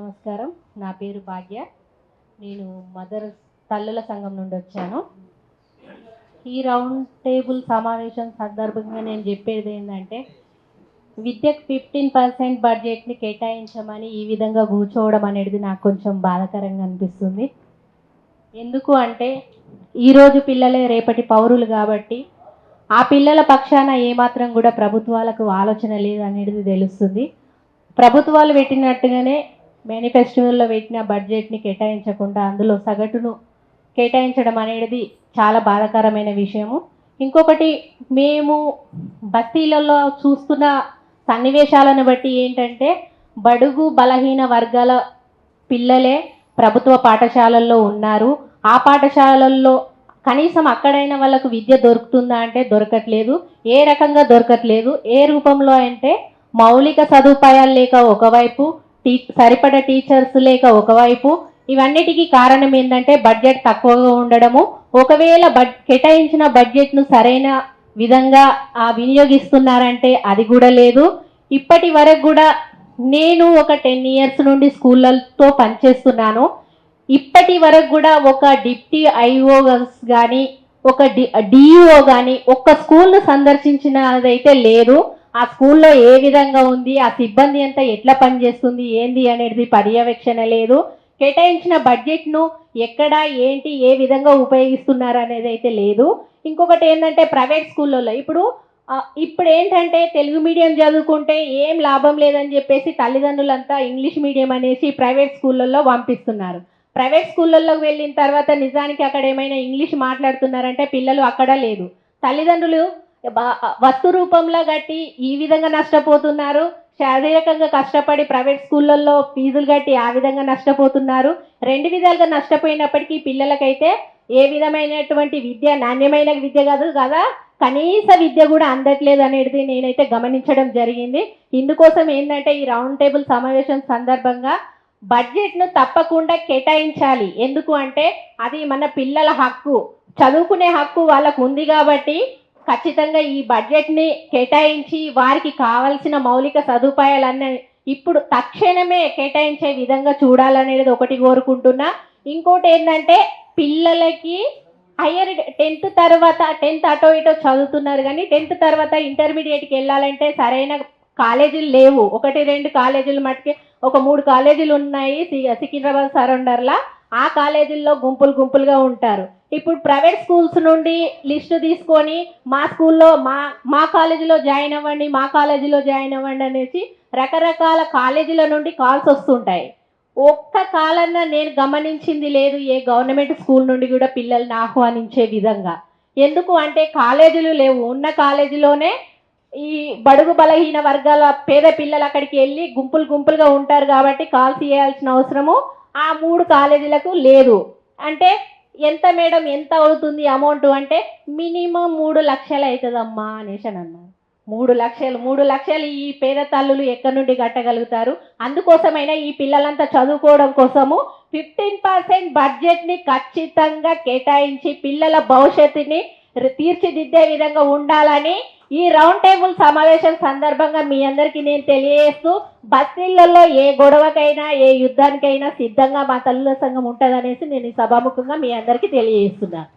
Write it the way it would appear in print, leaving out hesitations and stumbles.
నమస్కారం. నా పేరు భాగ్య. నేను మదర్ తల్లుల సంఘం నుండి వచ్చాను. ఈ రౌండ్ టేబుల్ సమావేశం సందర్భంగా నేను చెప్పేది ఏంటంటే, విద్యకు 15% బడ్జెట్ని కేటాయించమని ఈ విధంగా కూర్చోవడం అనేది నాకు కొంచెం బాధాకరంగా అనిపిస్తుంది. ఎందుకు అంటే, ఈరోజు పిల్లలే రేపటి పౌరులు కాబట్టి ఆ పిల్లల పక్షాన ఏమాత్రం కూడా ప్రభుత్వాలకు ఆలోచన లేదు అనేది తెలుస్తుంది. ప్రభుత్వాలు పెట్టినట్టుగానే మేనిఫెస్టోలో పెట్టిన బడ్జెట్ని కేటాయించకుండా అందులో సగటును కేటాయించడం అనేది చాలా బాధాకరమైన విషయము. ఇంకొకటి, మేము బస్తీలలో చూస్తున్న సన్నివేశాలను బట్టి ఏంటంటే, బడుగు బలహీన వర్గాల పిల్లలే ప్రభుత్వ పాఠశాలల్లో ఉన్నారు. ఆ పాఠశాలల్లో కనీసం అక్కడైనా వాళ్ళకు విద్య దొరుకుతుందా అంటే దొరకట్లేదు. ఏ రకంగా దొరకట్లేదు. ఏ రూపంలో అంటే, మౌలిక సదుపాయాలు లేక ఒకవైపు, సరిపడ టీచర్స్ లేక ఒకవైపు, ఇవన్నిటికీ కారణం ఏంటంటే బడ్జెట్ తక్కువగా ఉండడము. ఒకవేళ కేటాయించిన బడ్జెట్ను సరైన విధంగా వినియోగిస్తున్నారంటే అది కూడా లేదు. ఇప్పటి వరకు కూడా నేను ఒక 10 years నుండి స్కూళ్ళతో పనిచేస్తున్నాను. ఇప్పటి వరకు కూడా ఒక డిప్టీ ఐఓ కానీ, ఒక డిఈఓ కానీ ఒక్క స్కూల్ను సందర్శించినదైతే లేదు. ఆ స్కూల్లో ఏ విధంగా ఉంది, ఆ సిబ్బంది అంతా ఎట్లా పనిచేస్తుంది, ఏంది అనేది పర్యవేక్షణ లేదు. కేటాయించిన బడ్జెట్ను ఎక్కడ ఏంటి ఏ విధంగా ఉపయోగిస్తున్నారు అనేది అయితే లేదు. ఇంకొకటి ఏంటంటే, ప్రైవేట్ స్కూళ్ళల్లో ఇప్పుడు ఏంటంటే, తెలుగు మీడియం చదువుకుంటే ఏం లాభం లేదని చెప్పేసి తల్లిదండ్రులంతా ఇంగ్లీష్ మీడియం అనేసి ప్రైవేట్ స్కూళ్ళల్లో పంపిస్తున్నారు. ప్రైవేట్ స్కూళ్ళల్లోకి వెళ్ళిన తర్వాత నిజానికి అక్కడ ఏమైనా ఇంగ్లీష్ మాట్లాడుతున్నారంటే పిల్లలు అక్కడ లేదు. తల్లిదండ్రులు వస్తు రూపంలో కట్టి ఈ విధంగా నష్టపోతున్నారు. శారీరకంగా కష్టపడి ప్రైవేట్ స్కూళ్ళల్లో ఫీజులు కట్టి ఆ విధంగా నష్టపోతున్నారు. రెండు విధాలుగా నష్టపోయినప్పటికీ పిల్లలకైతే ఏ విధమైనటువంటి విద్య, నాణ్యమైన విద్య కాదు కదా, కనీస విద్య కూడా అందట్లేదు అనేది నేనైతే గమనించడం జరిగింది. ఇందుకోసం ఏంటంటే, ఈ రౌండ్ టేబుల్ సమావేశం సందర్భంగా బడ్జెట్ను తప్పకుండా కేటాయించాలి. ఎందుకు అంటే, అది మన పిల్లల హక్కు, చదువుకునే హక్కు వాళ్ళకు ఉంది కాబట్టి ఖచ్చితంగా ఈ బడ్జెట్ని కేటాయించి వారికి కావాల్సిన మౌలిక సదుపాయాలన్నీ ఇప్పుడు తక్షణమే కేటాయించే విధంగా చూడాలనేది ఒకటి కోరుకుంటున్నా. ఇంకోటి ఏంటంటే, పిల్లలకి హయ్యర్ 10th తర్వాత 10th అటో ఇటో చదువుతున్నారు కానీ 10th తర్వాత ఇంటర్మీడియట్కి వెళ్ళాలంటే సరైన కాలేజీలు లేవు. 1-2 కాలేజీలు మటుకే, ఒక 3 కాలేజీలు ఉన్నాయి సికింద్రాబాద్ సరౌండర్లా. ఆ కాలేజీల్లో గుంపులుగా ఉంటారు. ఇప్పుడు ప్రైవేట్ స్కూల్స్ నుండి లిస్టు తీసుకొని మా స్కూల్లో మా కాలేజీలో జాయిన్ అవ్వండి, మా కాలేజీలో జాయిన్ అవ్వండి అనేసి రకరకాల కాలేజీల నుండి కాల్స్ వస్తుంటాయి. ఒక్క కాలన్నా నేను గమనించింది లేదు ఏ గవర్నమెంట్ స్కూల్ నుండి కూడా పిల్లల్ని ఆహ్వానించే విధంగా. ఎందుకు అంటే కాలేజీలు లేవు. ఉన్న కాలేజీలోనే ఈ బడుగు బలహీన వర్గాల పేద పిల్లలు అక్కడికి వెళ్ళి గుంపులుగా ఉంటారు కాబట్టి కాల్స్ చేయాల్సిన అవసరము ఆ 3 కాలేజీలకు లేదు. అంటే ఎంత మేడం, ఎంత అవుతుంది అమౌంట్ అంటే, మినిమం 3 లక్షలు అవుతుందమ్మా అనేసి అన్నారు. 3 లక్షలు ఈ పేద తల్లులు ఎక్కడి నుండి కట్టగలుగుతారు? అందుకోసమైనా ఈ పిల్లలంతా చదువుకోవడం కోసము 15% బడ్జెట్ని ఖచ్చితంగా కేటాయించి పిల్లల భవిష్యత్తుని తీర్చిదిద్దే విధంగా ఉండాలని ఈ రౌండ్ టేబుల్ సమావేశం సందర్భంగా మీ అందరికీ నేను తెలియజేస్తూ, బస్తీలలో ఏ గొడవకైనా ఏ యుద్ధానికైనా సిద్ధంగా మా తల్లుల సంఘం ఉంటుందనేసి నేను ఈ సభాముఖంగా మీ అందరికీ తెలియజేస్తున్నాను.